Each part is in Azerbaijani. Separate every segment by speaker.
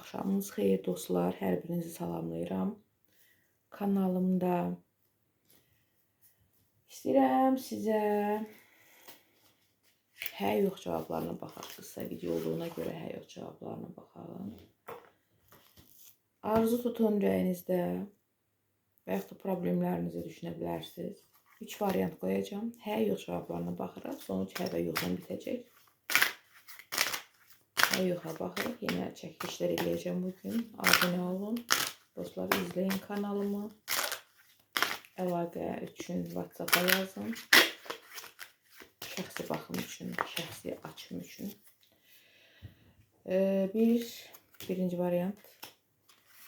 Speaker 1: Axşamınız xeyir dostlar, hər birinizi salamlayıram. Kanalımda istəyirəm sizə hə yox cavablarına baxaq. Qısa video olduğuna görə hə yox cavablarına baxalım. Arzu tutun ürəyinizdə və yaxud da problemlərinizi düşünə bilərsiniz. 3 variant qoyacağım. Hə yox cavablarına baxırıq. Sonuç hə və yoxdan bitəcək. Hə yoxa baxırıq. Yenə çəkilişlər eləyəcəm bugün. Abunə olun. Dostlar izləyin kanalımı. Əlaqə üçün WhatsApp-a yazın. Şəxsi baxım üçün, şəxsi açım üçün. Birinci variant,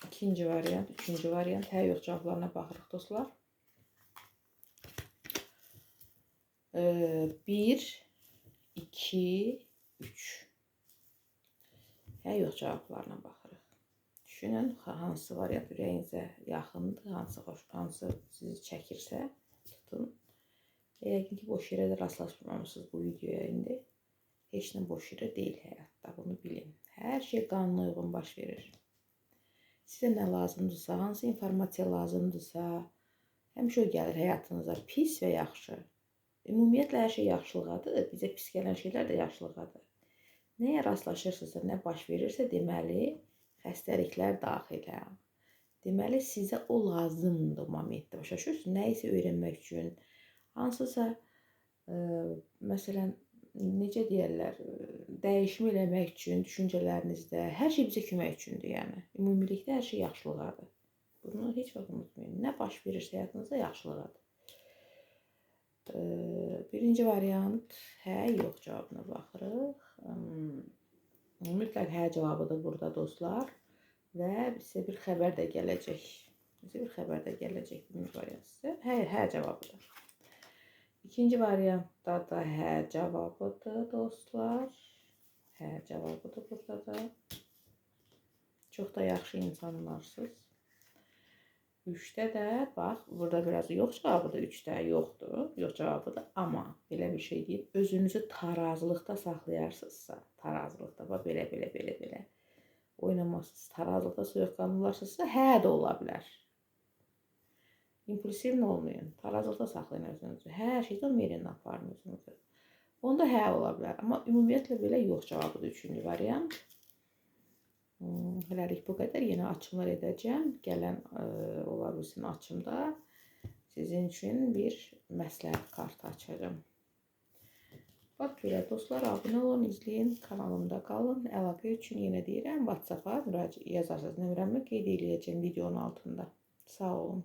Speaker 1: ikinci variant, üçüncü variant. Hə yox cavablarına baxırıq dostlar. 1, 2, 3. Hə yox cavablarına baxırıq. Düşünün, hansı variant ürəyinizə yaxındır, hansı sizi çəkirsə tutun. Yəqin ki, boş yerə də rastlaşmamışsınız bu videoya indi. Heç nə boş yerə deyil həyatda, bunu bilin. Hər şey qanuna uyğun baş verir. Sizə nə lazımdırsa, hansı informasiya lazımdırsa, həmişə o gəlir həyatınıza, pis və yaxşı. Ümumiyyətlə, hər şey yaxşılıqadır, bizə pis gələn şeylər də yaxşılıqadır. Nəyə rastlaşırsınızsa, nə baş verirsə, deməli, xəstəliklər daxilə. Deməli, sizə o lazımdır o momentdə. Başa düşürsünüz? Nə isə öyrənmək üçün, hansısa, məsələn, necə deyərlər, dəyişmə eləmək üçün, düşüncələrinizdə, hər şey bizə kömək üçündür, yəni. Ümumilikdə hər şey yaxşılıqadır. Bunu heç vaxt unutmayın. Nə baş verirsə həyatınızda yaxşılıqadır. Birinci variant, hə, yox cavabına baxırıq. Mütləq hə cavabıdır burada dostlar. Və sizə bir xəbər də gələcək. Birinci variant sizə. Hə cavabıdır. İkinci variantda da hə cavabıdır dostlar. Hə cavabıdır burada da. Çox da yaxşı insanlarsınız. 3-də də, bax, burada biraz yox cavabıdır, 3-də yoxdur, yox cavabıdır. Amma belə bir şey deyib, özünüzü tarazılıqda saxlayarsınızsa, tarazılıqda, bax, belə oynamazsınız, tarazılıqda soyuqqanlılarsınızsa, hə də ola bilər. İmpulsivin olmayın, tarazılıqda saxlayın özünüzü, hər şeydən verin, aparın özünüzü. Onda hə ola bilər, amma ümumiyyətlə belə yox cavabıdır 3-cü variant. Hələlik bu qədər. Yenə açımlar edəcəm. Gələn ola bilsin açımda sizin üçün bir məsləhət kartı açacağım. Bax belə dostlar, abunə olun, izləyin, kanalımda qalın. Əlaqə üçün yenə deyirəm, WhatsApp-a müraciət yazarsınız. Nömrəmi qeyd edəcəm videonun altında. Sağ olun.